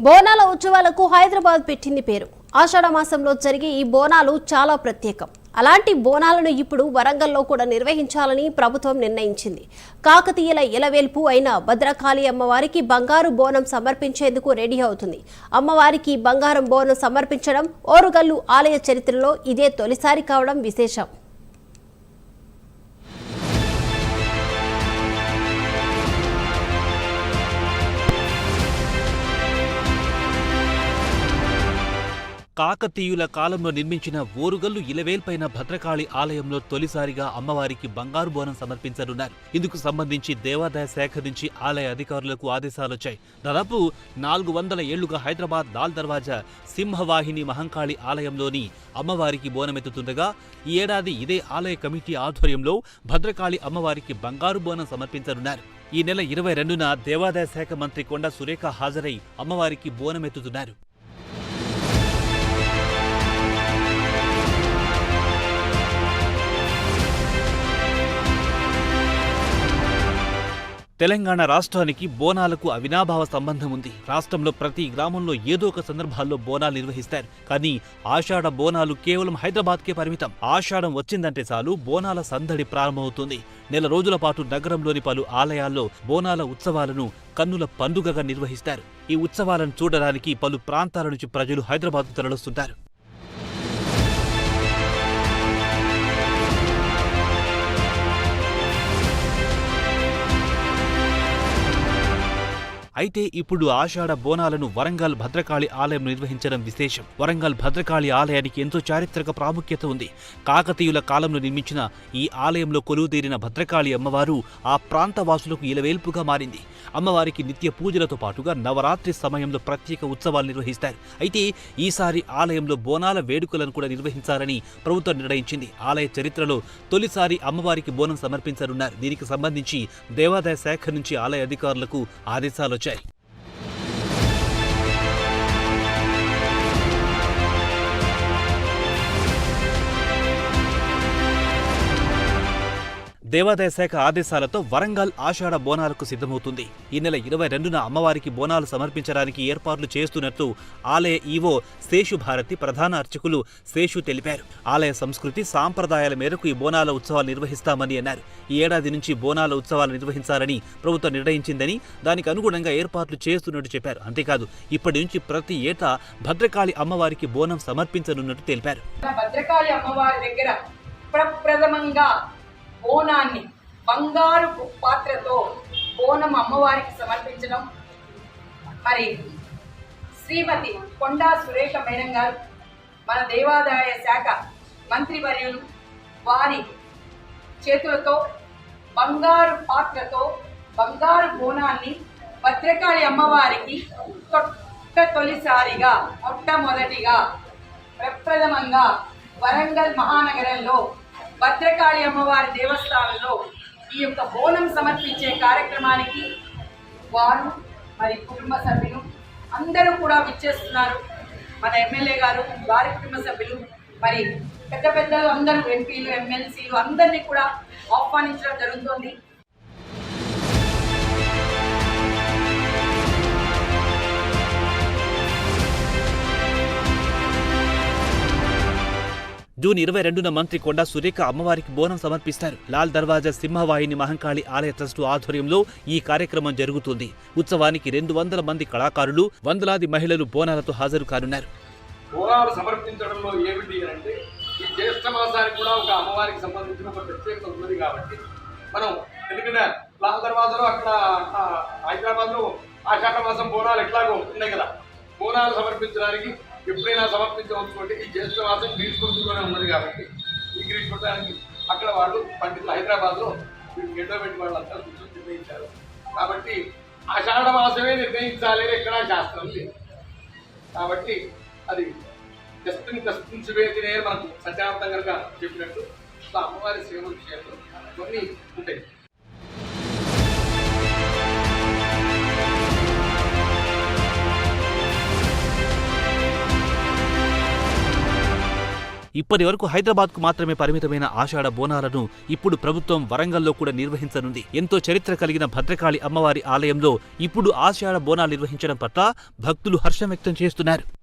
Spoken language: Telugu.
బోనాల ఉత్సవాలకు హైదరాబాద్ పెట్టింది పేరు. ఆషాఢ మాసంలో జరిగే ఈ బోనాలు చాలా ప్రత్యేకం. అలాంటి బోనాలను ఇప్పుడు వరంగల్లో కూడా నిర్వహించాలని ప్రభుత్వం నిర్ణయించింది. కాకతీయుల ఇలవేల్పు అయిన భద్రకాళి అమ్మవారికి బంగారు బోనం సమర్పించేందుకు రెడీ అవుతుంది. అమ్మవారికి బంగారం బోనం సమర్పించడం ఓరుగల్లు ఆలయ చరిత్రలో ఇదే తొలిసారి కావడం విశేషం. కాకతీయుల కాలంలో నిర్మించిన ఓరుగల్లు ఇలవేల్పైన భద్రకాళి ఆలయంలో తొలిసారిగా అమ్మవారికి బంగారు బోనం సమర్పించనున్నారు. ఇందుకు సంబంధించి దేవాదాయ శాఖ నుంచి ఆలయ అధికారులకు ఆదేశాలొచ్చాయి. దాదాపు 400 ఏళ్లుగా హైదరాబాద్ లాల్ దర్వాజా సింహవాహిని మహంకాళి ఆలయంలోని అమ్మవారికి బోనమెత్తుతుండగా ఈ ఏడాది ఇదే ఆలయ కమిటీ ఆధ్వర్యంలో భద్రకాళి అమ్మవారికి బంగారు బోనం సమర్పించనున్నారు. ఈ నెల 22న దేవాదాయ శాఖ మంత్రి కొండా సురేఖ హాజరై అమ్మవారికి బోనమెత్తుతున్నారు. తెలంగాణ రాష్ట్రానికి బోనాలకు అవినాభావ సంబంధం ఉంది. రాష్ట్రంలో ప్రతి గ్రామంలో ఏదో ఒక సందర్భాల్లో బోనాలు నిర్వహిస్తారు. కానీ ఆషాఢ బోనాలు కేవలం హైదరాబాద్కే పరిమితం. ఆషాఢం వచ్చిందంటే చాలు బోనాల సందడి ప్రారంభమవుతుంది. నెల రోజుల పాటు నగరంలోని పలు ఆలయాల్లో బోనాల ఉత్సవాలను కన్నుల పండుగగా నిర్వహిస్తారు. ఈ ఉత్సవాలను చూడడానికి పలు ప్రాంతాల నుంచి ప్రజలు హైదరాబాద్కు తరలిస్తుంటారు. అయితే ఇప్పుడు ఆషాఢ బోనాలను వరంగల్ భద్రకాళి ఆలయం నిర్వహించడం విశేషం. వరంగల్ భద్రకాళి ఆలయానికి ఎంతో చారిత్రక ప్రాముఖ్యత ఉంది. కాకతీయుల కాలంలో నిర్మించిన ఈ ఆలయంలో కొలువుదీరిన భద్రకాళి అమ్మవారు ఆ ప్రాంత వాసులకు ఇలవేల్పుగా మారింది. అమ్మవారికి నిత్య పూజలతో పాటుగా నవరాత్రి సమయంలో ప్రత్యేక ఉత్సవాలు నిర్వహిస్తారు. అయితే ఈసారి ఆలయంలో బోనాల వేడుకలను కూడా నిర్వహించాలని ప్రభుత్వం నిర్ణయించింది. ఆలయ చరిత్రలో తొలిసారి అమ్మవారికి బోనం సమర్పించనున్నారు. దీనికి సంబంధించి దేవాదాయ శాఖ నుంచి ఆలయ అధికారులకు ఆదేశాలొచ్చాయి. దేవాదాయ శాఖ ఆదేశాలతో వరంగల్ ఆషాఢ బోనాలకు సిద్ధమవుతుంది. ఈ నెల 22న అమ్మవారికి బోనాలు సమర్పించడానికి ఏర్పాట్లు చేస్తున్నట్టు ఆలయ ఈవో శేషు భారతి ప్రధాన అర్చకులు శేషు తెలిపారు. ఆలయ సంస్కృతి సాంప్రదాయాల మేరకు ఈ బోనాల ఉత్సవాలు నిర్వహిస్తామని అన్నారు. ఈ ఏడాది నుంచి బోనాల ఉత్సవాలు నిర్వహించాలని ప్రభుత్వం నిర్ణయించిందని, దానికి అనుగుణంగా ఏర్పాట్లు చేస్తున్నట్టు చెప్పారు. అంతేకాదు ఇప్పటి నుంచి ప్రతి ఏటా భద్రకాళి అమ్మవారికి బోనం సమర్పించనున్నట్టు తెలిపారు. భద్రకాళి అమ్మవారి దగ్గర ప్రప్రథమంగా బోనాన్ని బంగారు పాత్రతో బోనం అమ్మవారికి సమర్పించడం మరి శ్రీమతి కొండా సురేఖ మేడం గారు మన దేవాదాయ శాఖ మంత్రివర్యులు వారి చేతులతో బంగారు పాత్రతో బంగారు బోనాన్ని భద్రకాళి అమ్మవారికి తొలిసారిగా మొట్టమొదటిగా ప్రప్రథమంగా వరంగల్ మహానగరంలో భద్రకాళి అమ్మవారి దేవస్థానంలో ఈ యొక్క బోనం సమర్పించే కార్యక్రమానికి వారు మరి కుటుంబ సభ్యులు అందరూ కూడా విచ్చేస్తున్నారు. మన ఎమ్మెల్యే గారు వారి కుటుంబ సభ్యులు మరి పెద్ద పెద్దలు అందరూ ఎంపీలు ఎమ్మెల్సీలు అందరినీ కూడా ఆహ్వానించడం జరుగుతోంది. జూన్ 22న మంత్రి కొండా సురేఖ అమ్మవారికి బోనం సమర్పిస్తారు. లాల్ దర్వాజా సింహవాహిని మహంకాళి ఆలయ ట్రస్టు ఆధ్వర్యంలో ఈ కార్యక్రమం జరుగుతుంది. ఉత్సవానికి 200 మంది కళాకారులు, వందలాది మహిళలు బోనాలతో హాజరు కానున్నారు. బోనాలు సమర్పించడంలో ఏమిటి అంటే ఈ జ్యేష్ఠ మాసానికి కూడా ఒక అమ్మవారికి సంబంధించిన ఒక ప్రత్యేకత ఉన్నది. కాబట్టి మనం ఎందుకంటే లాల్ దర్వాజాలో అక్కడ హైదరాబాద్లో ఆషాఢ మాసం బోనాలు ఎట్లాగో ఉన్నాయి కదా, బోనాలు సమర్పించడానికి ఎప్పుడైనా సమర్పించవచ్చు. అంటే ఈ జ్యేష్ఠ మాసం గ్రీష్మృతుల్లోనే ఉన్నది. కాబట్టి ఈ గ్రీష్మృతానికి అక్కడ వాళ్ళు పండితులు హైదరాబాద్లో ఎండోమెంట్ వాళ్ళంతా కూర్చొని నిర్ణయించారు. కాబట్టి ఆషాఢ మాసమే నిర్ణయించాలి అని ఎక్కడా శాస్త్రం లేదు. కాబట్టి అది తెస్తించువేతినే మనకు సత్యానంతం కనుక చెప్పినట్టు అమ్మవారి సేవ విషయంలో కొన్ని ఉంటాయి. ఇప్పటి వరకు హైదరాబాద్కు మాత్రమే పరిమితమైన ఆషాఢ బోనాలను ఇప్పుడు ప్రభుత్వం వరంగల్లో కూడా నిర్వహించనుంది. ఎంతో చరిత్ర కలిగిన భద్రకాళి అమ్మవారి ఆలయంలో ఇప్పుడు ఆషాఢ బోనాలు నిర్వహించడం పట్ల భక్తులు హర్షం వ్యక్తం చేస్తున్నారు.